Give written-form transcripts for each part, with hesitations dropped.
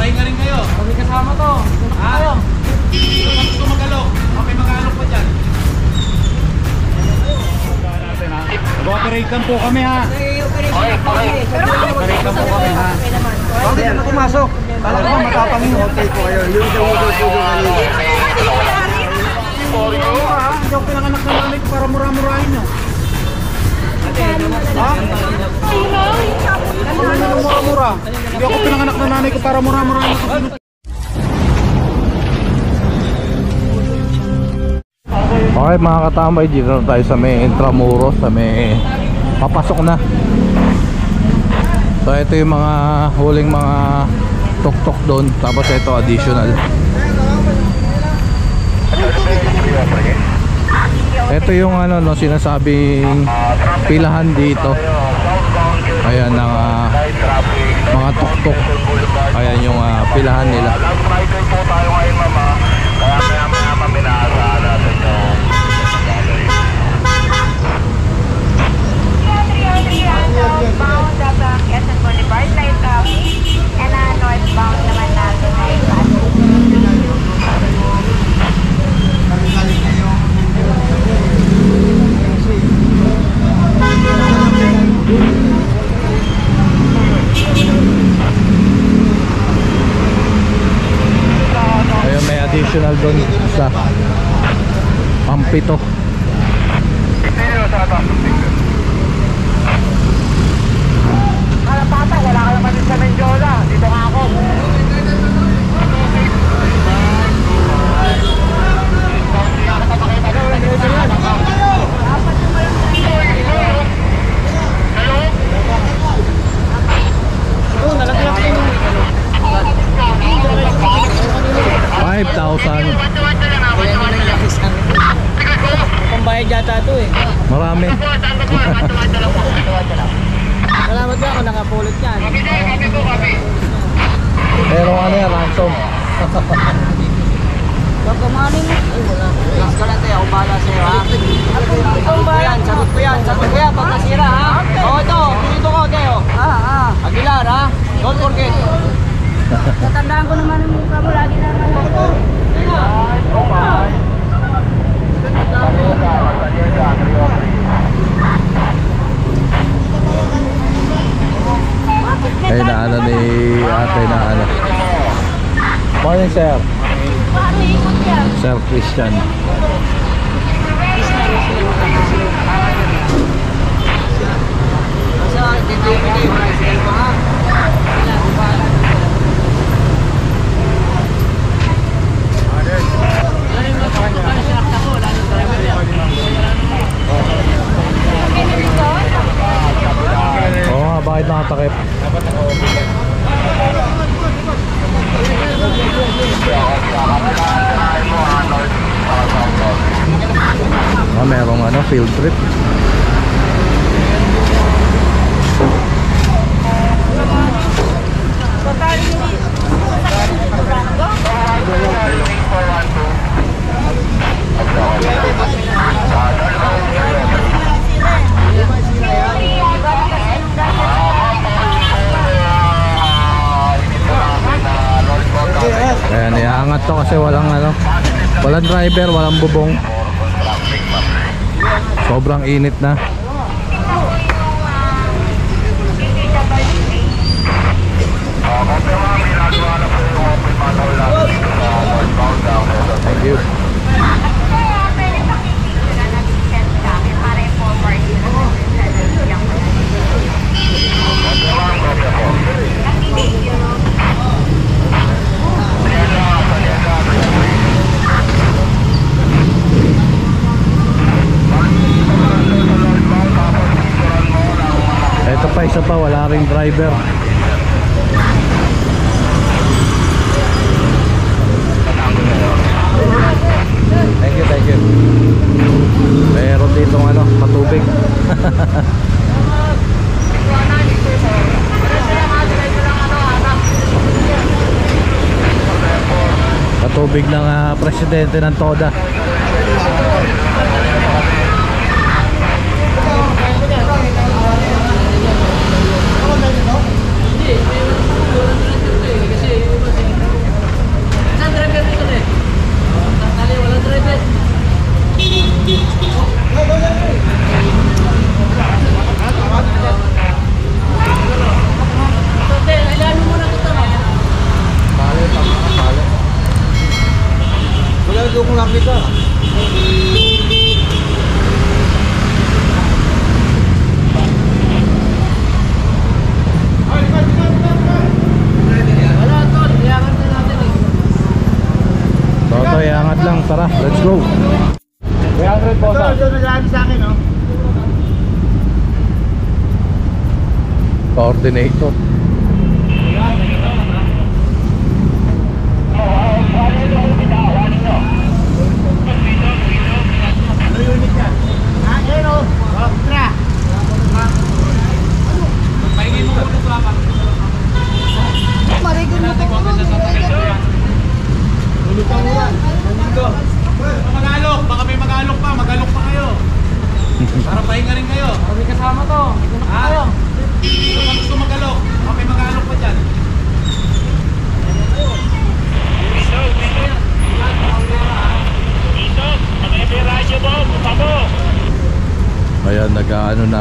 pahinga rin kayo. Kami kasama to. Ha? Gusto mag-alok. Okay, mag-alok pa dyan. Mag-operate lang po kami ha. Operate lang po kami ha. Bakit na pumasok? Kala ko matapang yung hotel ko kayo. Yung kanina. Hindi ako pinanganak na nanay ko para mura-murahin nyo. Ha? Mura-mura. Hindi ako pinanganak na nanay ko para mura-murahin nyo. Okay mga katambay, dito na tayo sa may Intramuros, sa may papasok na. So ito yung mga huling mga tok-tok doon, tapos ito additional. Ito yung ano no, sinasabing pilahan dito. Ayan ang mga tok-tok. Ayan yung pilahan nila. Bound at Quezon Boulevard, light traffic, and northbound naman natin ay ayun, may additional doon sa pampito. Kalapata, wala ka naman din sa Menjola. Dito nga ako. Pambayad yata ito eh. Marami. Salamat lang ako nakapulot yan. Pero ano yan, ransom. Pagkamanin mo. Ay wala. Relax ka lang tayo, ako bahala sa'yo ha. Sagot ko yan, pag nasira ha. Oo ito, pinito ko tayo. Aguilar ha, don't forget. Tatandaan ko naman yung mukha mo, lagi naman ako. Ay na ano ni ate na ano. Morning sir. Sir Christian. Oo nga, bakit nakatakip? Merong ano, field trip. Ayan, iangat to kasi walang ano, walang driver, walang bubong. Sobrang init na. Thank you. Ito pa, isa pa, wala ring driver. Thank you, thank you. Meron dito ano, patubig. Patubig ng presidente ng TODA. Totoy, angat lang. Tara, let's go. 300 po sa. Ito nag-aani sa akin, oh. Coordinator. Ano unit yan? Ah, yan, oh. Tra. Pahingin mo ulo ko lang. Marigol mo ito. Ulit ka mo yan. Nandito. Magalok, baka may magalok pa. Magalok pa kayo. Para pahinga rin kayo. May kasama to. Ha? Kung gusto magalok, baka may magalok pa dyan. Ayan, nag-ano na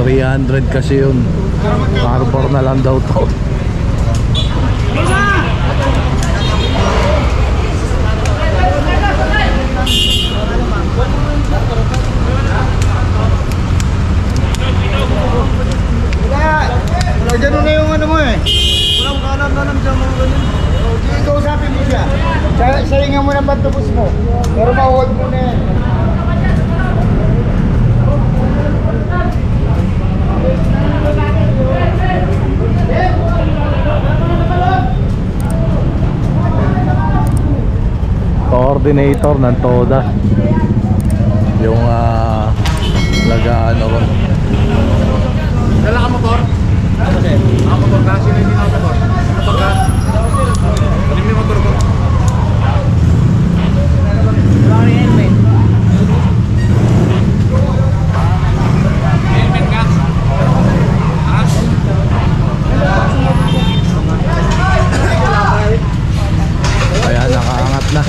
300 kasi yun. Harbor na lang daw to. Wala ganun na yung ano mo eh. Walang kalam-kalam dyan mga ganun. Sige, kausapin mo siya. Saringan mo ng pantubos mo. Pero mahuwag mo na yan. Coordinator ng TODA. Yung lagaan ron. Dala ka motor? Ano sir? Ako motor ka? Sino hindi na motor? Motor ka? Alim yung motor ko. Wala ka rin helmet. Helmet ka? Ha? Ayan, nakaangat na.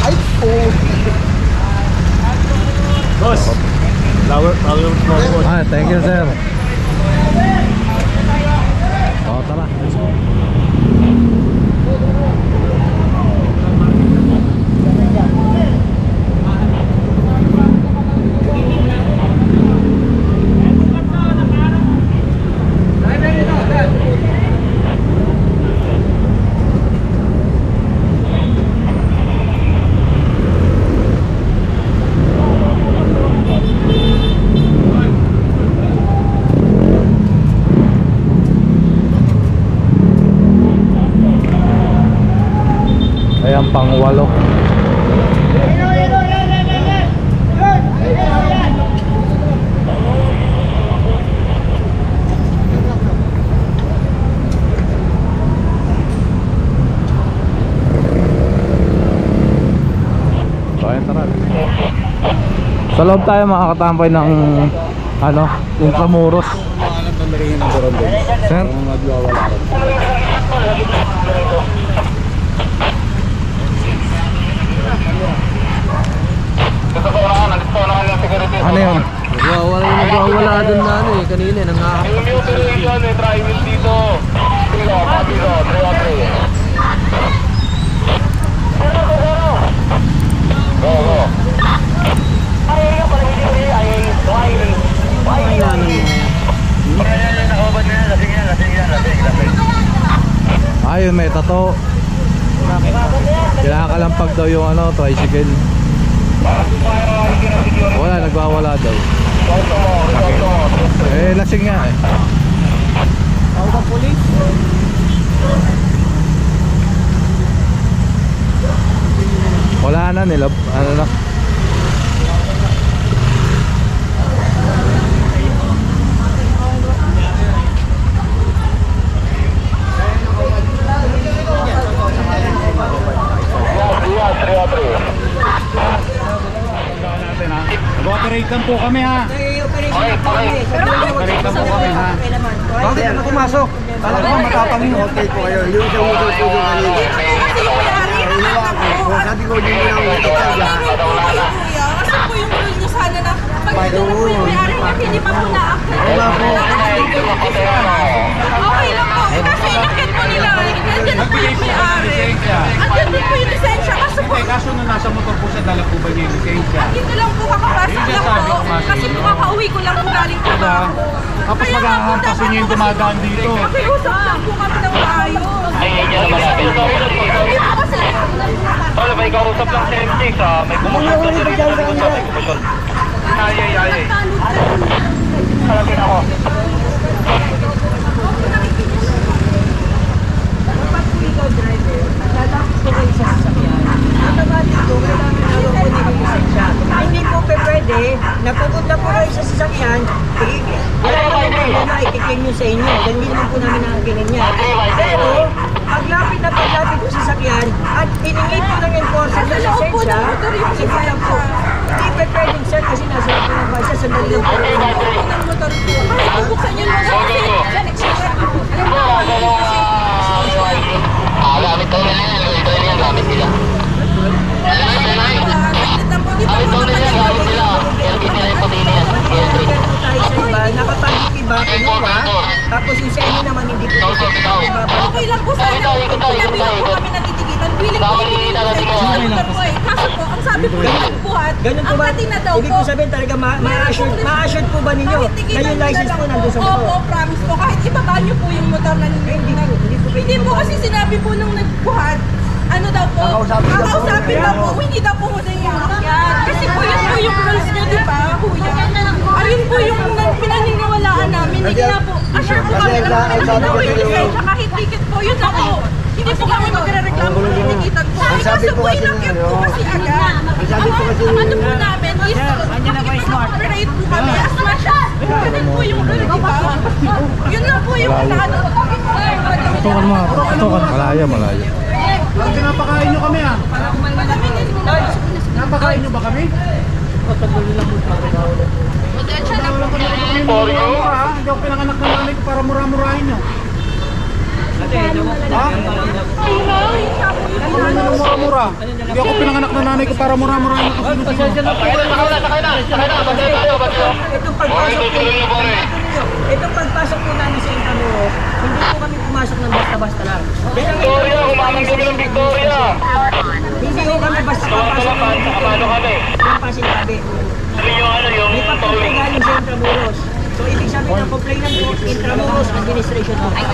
Ay, oh. Boss! Flower boss. Thank you sir. Tara. Ayan, pang-walo. Ayan, tara. Sa loob tayo makakatambay ng ano, Intramuros. Sir? Ano yun? Wala doon na ano eh. Kanina nangahap. Ayun, may tato. Kinakalampag daw yung ano, tricycle. Wala, nagwawala daw. Lasing nga eh. Tawag ang pulis. Wala na nila, ano na. Mag-operate lang po kami ha. Operate lang po kami ha. Bakit ano pumasok? Kala ko matapang yung hotel ko kayo. Yung isang motor ko yung kanina. Sabi ko din yung hotel dyan. Kasi po yung rule nyo sana na pag ito na po yung may-ari na hindi pa po na-active. Wala po. Okay lang po. Kasi inakit po nila. Nandiyan na po yung may-ari. Andiyan din po yung lisensya. Kaso po, impormasyon na nasa motor po siya, dala po ba niya yung lisensya? Dito lang po kakapasok Yun lang sabi po. ko, Masi. Kasi po kakauwi ko lang po galing po. Diba? Tapos maghahampasin niyo yung dumadaan dito. Pakiusap lang po kami ng maayos. Hindi po kasi. Wala, may kausap lang sa M6 ah. May kumusap sa dito. May kumusap. Ay. Kalapin ako. Kapag po ikaw driver, lalapit po kayo sa sasakyan. Automatic po, kailangan na po din yung lisensya. Hindi po pwede, napupunta po kayo sa sasakyan, wala naman problema, ikikin nyo sa inyo. Hindi naman po namin nakakinin yan. Pero, paglapit po sa sasakyan, at hiningi po ng enforcer Sa ng loob po lisensya, ng motor yung sige lang po. Hindi pwedeng sir, kasi nasa loob po ng basa, sandali lang po. Ng motor po. Kahit bubuksan yun mo kasi. Yan, expired po. Alam mo, Gamit ko na yan. Ito na yan. Gamit nila. Gamit ko na yan. Gamit nila. LB nila yung puti niya. Kaya po tayo sa iba, nakapag-iba, kinuha, tapos yung sa inyo naman hindi po Okay lang po sana. Sinabi lang po kami natitigitan. Willing po kami nila po eh. Kaso po, ang sabi po yung nagbuhat, Ganun po ang ba? pati na daw Ibig po. po sabihin talaga ma-assured po ba ninyo Kahit na tigitan yung nyo license na po lang nandun sa Opo, motor? promise po. Kahit ibaba nyo po yung motor na Hindi po kasi sinabi po nung nagbuhat, ano daw po, kakausapin daw po, hindi daw po muna yung yan. Kasi po yun po yung rules nyo, di ba, kuya? Ayun po yung pinaniniwalaan namin. Hindi na po, assure po kami na hindi na po yung lisensya, kahit ticket po, yun na po. Hindi po kami magre-reklamo kung titikitan po. Kaso po, inakit po kasi agad. Ang ano po namin is, makikipag-operate po kami as much as, ganun po yung rule, di ba? Yun lang po yung ano. Tukan mo. Tukan. Malaya. Ang pinapakain nyo kami ah. Napakain nyo ba kami? For you. Hindi ako pinanganak ng nanay ko para mura-murahin nyo. Ha? Ano nyo mura-mura? Hindi ako pinanganak ng nanay ko para mura-murahin nyo. Sakay na. Bantay tayo. Itong pagpasok po namin sa Intramuros, hindi po kami pumasok ng basta-basta lang. Victoria, umamang kami ng Victoria. Hindi po kami basta papasok ng Paano kami? yung Pasinabi. Sabi nyo yung May papel po galing sa Intramuros. So, ibig sabihin ng complainant po, Intramuros Administration Office.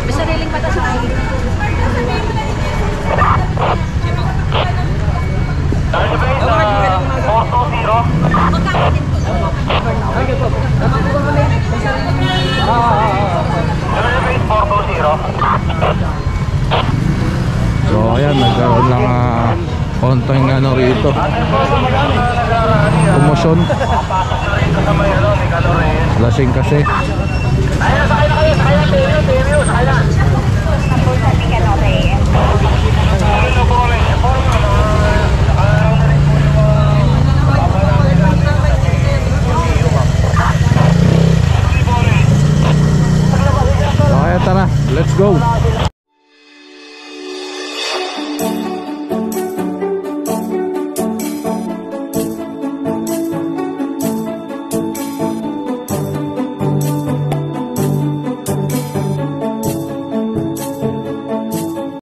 May sariling mata sa akin. Ano ba yun? 420? Magkakatin po. Okay po. Tama po ba kami? Ano ba yun? 420? So ayan, nagkaroon lang konting ano rito. Promosyon. Lasing kasi. Okay, tara. Let's go.